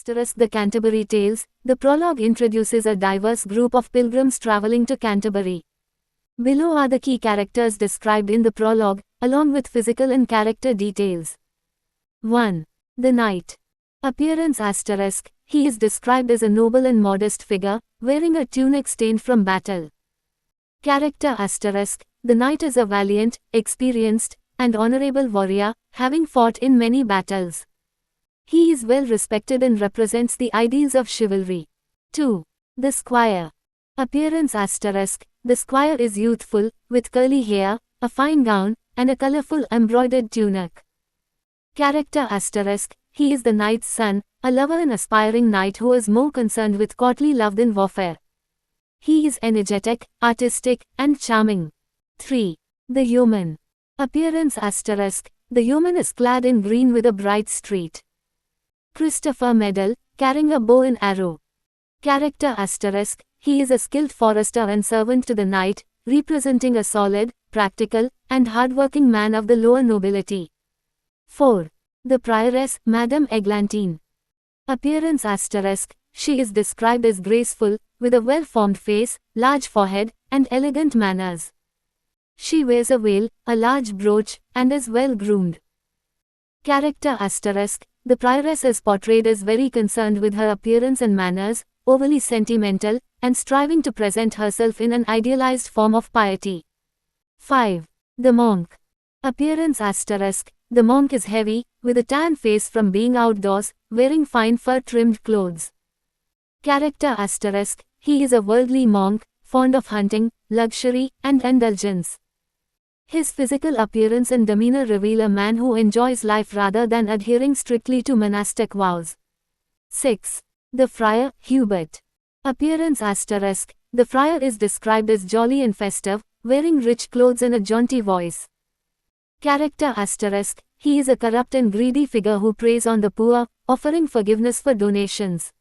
The Canterbury Tales. The prologue introduces a diverse group of pilgrims traveling to Canterbury. Below are the key characters described in the prologue, along with physical and character details. 1. The Knight. Appearance *. He is described as a noble and modest figure, wearing a tunic stained from battle. Character *. The knight is a valiant, experienced, and honorable warrior, having fought in many battles. He is well respected and represents the ideals of chivalry. 2. The Squire. Appearance *. The squire is youthful, with curly hair, a fine gown, and a colorful embroidered tunic. Character *. He is the knight's son, a lover and aspiring knight who is more concerned with courtly love than warfare. He is energetic, artistic, and charming. 3. The Yeoman. Appearance *. The yeoman is clad in green with a bright street. Christopher Medal, carrying a bow and arrow. Character *. He is a skilled forester and servant to the knight, representing a solid, practical, and hardworking man of the lower nobility. 4. The Prioress, Madame Eglantine. Appearance *. She is described as graceful, with a well-formed face, large forehead, and elegant manners. She wears a veil, a large brooch, and is well-groomed. Character *. The prioress is portrayed as very concerned with her appearance and manners, overly sentimental, and striving to present herself in an idealized form of piety. 5. The Monk. Appearance *. The monk is heavy, with a tan face from being outdoors, wearing fine fur-trimmed clothes. Character *. He is a worldly monk, fond of hunting, luxury, and indulgence. His physical appearance and demeanor reveal a man who enjoys life rather than adhering strictly to monastic vows. 6. The Friar, Hubert. Appearance *. The friar is described as jolly and festive, wearing rich clothes and a jaunty voice. Character *. He is a corrupt and greedy figure who preys on the poor, offering forgiveness for donations.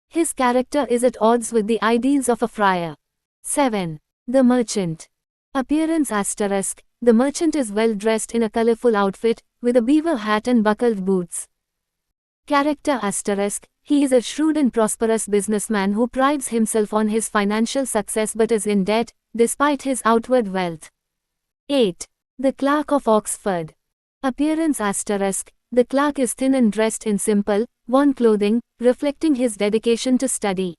His character is at odds with the ideals of a friar. 7. The Merchant. Appearance *. The merchant is well dressed in a colorful outfit, with a beaver hat and buckled boots. Character *. He is a shrewd and prosperous businessman who prides himself on his financial success but is in debt, despite his outward wealth. 8. The Clerk of Oxford. Appearance *. The clerk is thin and dressed in simple, worn clothing, reflecting his dedication to study.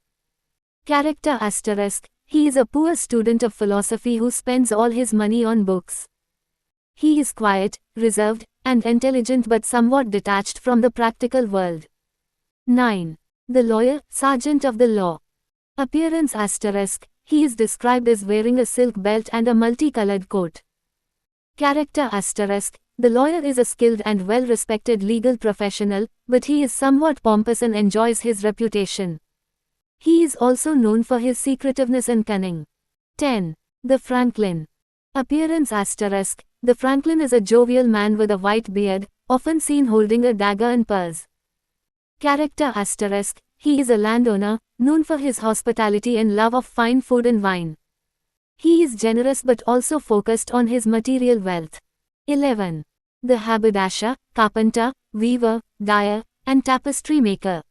Character *. He is a poor student of philosophy who spends all his money on books. He is quiet, reserved, and intelligent but somewhat detached from the practical world. 9. The Lawyer, Sergeant of the Law. Appearance *. He is described as wearing a silk belt and a multicolored coat. Character *. The lawyer is a skilled and well-respected legal professional, but he is somewhat pompous and enjoys his reputation. He is also known for his secretiveness and cunning. 10. The Franklin. Appearance *. The Franklin is a jovial man with a white beard, often seen holding a dagger and purse. Character *. He is a landowner, known for his hospitality and love of fine food and wine. He is generous but also focused on his material wealth. 11. The Haberdasher, Carpenter, Weaver, Dyer, and Tapestry Maker.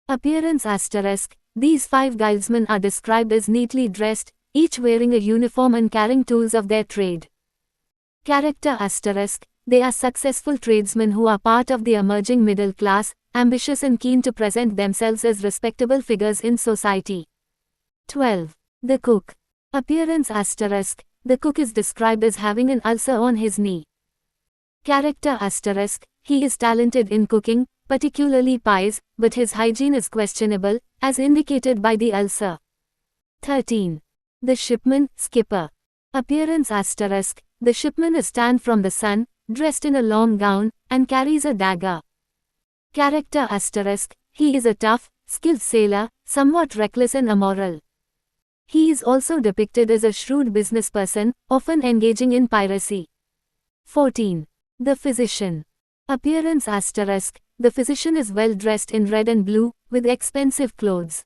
Appearance *. These 5 guildsmen are described as neatly dressed, each wearing a uniform and carrying tools of their trade. Character *. They are successful tradesmen who are part of the emerging middle class, ambitious and keen to present themselves as respectable figures in society. 12. The Cook. Appearance *. The cook is described as having an ulcer on his knee. Character *. He is talented in cooking, particularly pies, but his hygiene is questionable, as indicated by the ulcer. 13. The Shipman, Skipper. Appearance *. The shipman is tanned from the sun, dressed in a long gown, and carries a dagger. Character *. He is a tough, skilled sailor, somewhat reckless and immoral. He is also depicted as a shrewd businessperson, often engaging in piracy. 14. The Physician. Appearance *. The physician is well dressed in red and blue, with expensive clothes.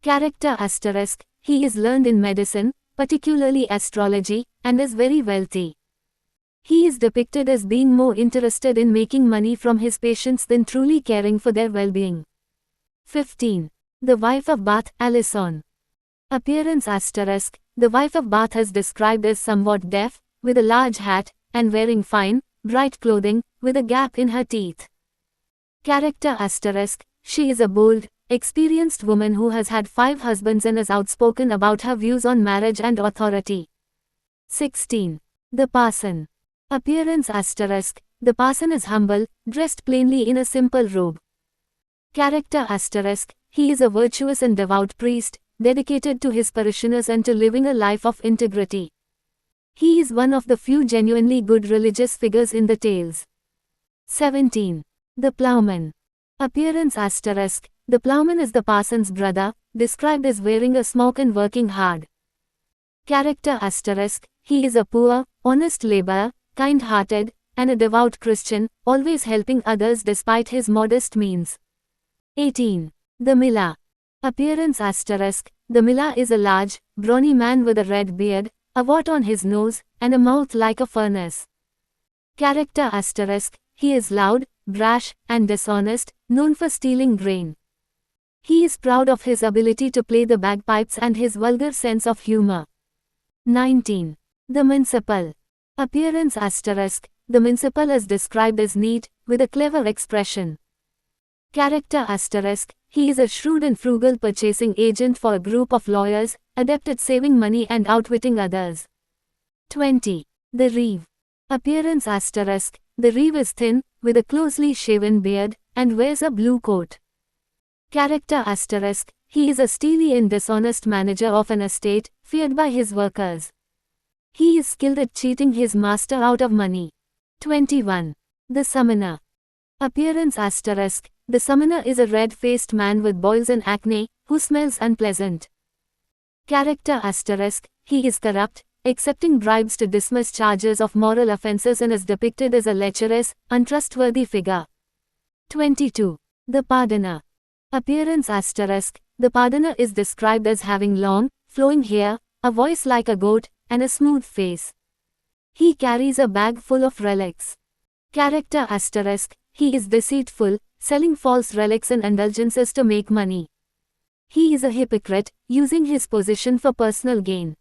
Character *. He is learned in medicine, particularly astrology, and is very wealthy. He is depicted as being more interested in making money from his patients than truly caring for their well-being. 15. The wife of Bath, Alison. Appearance asterisk. The wife of Bath is described as somewhat deaf, with a large hat, and wearing fine, bright clothing, with a gap in her teeth. Character asterisk. She is a bold, experienced woman who has had 5 husbands and is outspoken about her views on marriage and authority. 16. The parson. Appearance asterisk. The parson is humble, dressed plainly in a simple robe. Character asterisk. He is a virtuous and devout priest, dedicated to his parishioners and to living a life of integrity. He is one of the few genuinely good religious figures in the tales. 17. The plowman. Appearance asterisk. The plowman is the parson's brother, described as wearing a smock and working hard. Character asterisk. He is a poor, honest laborer, kind-hearted, and a devout Christian, always helping others despite his modest means. 18. The miller. Appearance asterisk. The miller is a large, brawny man with a red beard, a wart on his nose, and a mouth like a furnace. Character asterisk. He is loud, brash, and dishonest, known for stealing grain. He is proud of his ability to play the bagpipes and his vulgar sense of humor. 19. The municipal. Appearance asterisk. The municipal is described as neat, with a clever expression. Character asterisk. He is a shrewd and frugal purchasing agent for a group of lawyers, adept at saving money and outwitting others. 20. The reeve. Appearance asterisk. The reeve is thin, with a closely shaven beard, and wears a blue coat. Character asterisk. He is a steely and dishonest manager of an estate, feared by his workers. He is skilled at cheating his master out of money. 21. The summoner. Appearance asterisk. The summoner is a red-faced man with boils and acne, who smells unpleasant. Character asterisk. He is corrupt, accepting bribes to dismiss charges of moral offences and is depicted as a lecherous, untrustworthy figure. 22. The pardoner. Appearance asterisk. The pardoner is described as having long, flowing hair, a voice like a goat, and a smooth face. He carries a bag full of relics. Character asterisk. He is deceitful, selling false relics and indulgences to make money. He is a hypocrite, using his position for personal gain.